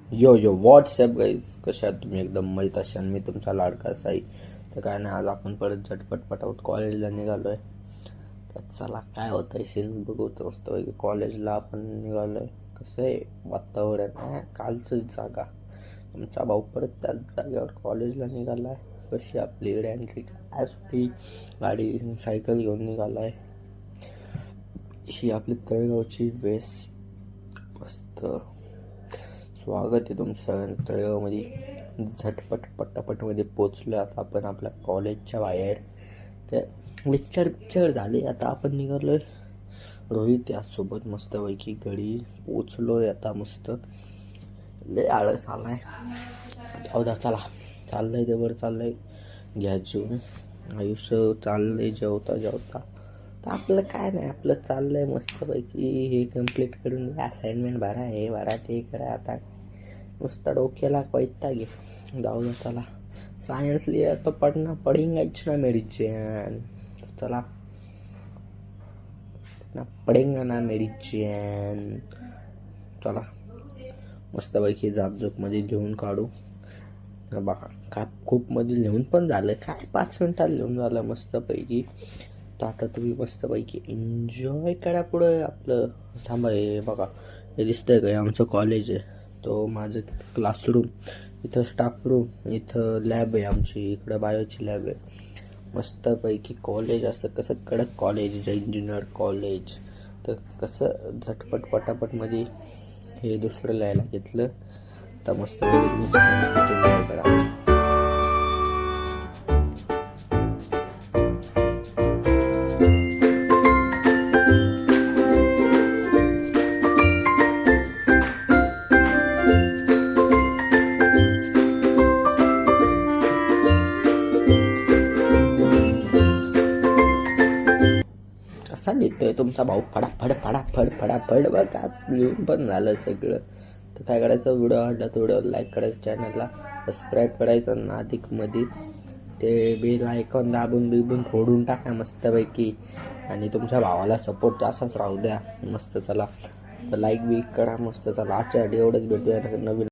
यो यो WhatsApp guys, कशा आहात तुम्ही? एकदम मजेत असाल. मी तुमचा लाडका साई. तर काय नाही, आज आपण परत झटपट पटापट कॉलेजला निघालो आहे. तर चला काय होतं आहे सीन बघू. तर मस्त कॉलेजला आपण निघालो आहे. कसं आहे वातावरण आहे, कालचं जागा. आमचा भाऊ परत त्याच जागेवर कॉलेजला निघाला आहे. कशी आपली एंट्री ॲसटी गाडी सायकल घेऊन निघाला आहे. ही आपली तळेगावची वेस. मस्त स्वागत आहे तुमचं सगळ्यांचं तळेगावमध्ये. झटपट पटापटमध्ये पोचलो आता आपण आपल्या कॉलेजच्या बाहेर. तर लेक्चर झाले, आता आपण निघालो आहे. रोहित यासोबत मस्तपैकी घडी पोचलो आहे आता. मस्त लय आळस आला आहे. जाऊ द्या, चला चाललं आहे ते बरं चाललं आहे. घ्या जेवून आयुष्य चाललं आहे जेवता जेवता. तर आपलं काय नाही, आपलं चाललं आहे मस्तपैकी हे कंप्लीट करून असाइनमेंट भरा, हे भरा ते करा. आता नुसता डोक्याला वैताग घे. जाऊ दे चला. सायन्स लिया तो पढ़ना पड़ेगा ना मेरी जान. चला ना पडेंगा ना मेरी जान. चला मस्तपैकी जापजोपमध्ये लिहून काढू. बघा काय खूप मध्ये लिहून पण झालं, काय 5 मिनिटात लिहून झालं मस्तपैकी. तर आता तुम्ही मस्तपैकी एन्जॉय करा पुढं आपलं. थांबा, हे बघा हे दिसतंय का? आमचं कॉलेज आहे. तो माझं क्लासरूम, इथं स्टाफ रूम, इथं लॅब आहे आमची, इकडं बायोची लॅब आहे. मस्तपैकी कॉलेज असं कसं कडक कॉलेज, इंजिनियर कॉलेज. तर कसं झटपट पटापटमध्ये हे दुसरं लिहायला घेतलं. तर मस्तपैकी करा. कसा लिहितोय तुमचा भाऊ? फडाफड फडाफड फडाफड. बघा लिहून पण झालं सगळं. तर काय करायचं, व्हिडिओ आवडला तर व्हिडिओ लाईक करायचं, चॅनलला सबस्क्राईब करायचं ना अधिकमध्ये ते बेल आयकॉन दाबून बिबून फोडून टाका मस्तपैकी. आणि तुमच्या भावाला सपोर्ट असाच राहू द्या मस्त. चला तर लाईक बी करा मस्त. चला आजच्या एवढंच, भेटूया नवीन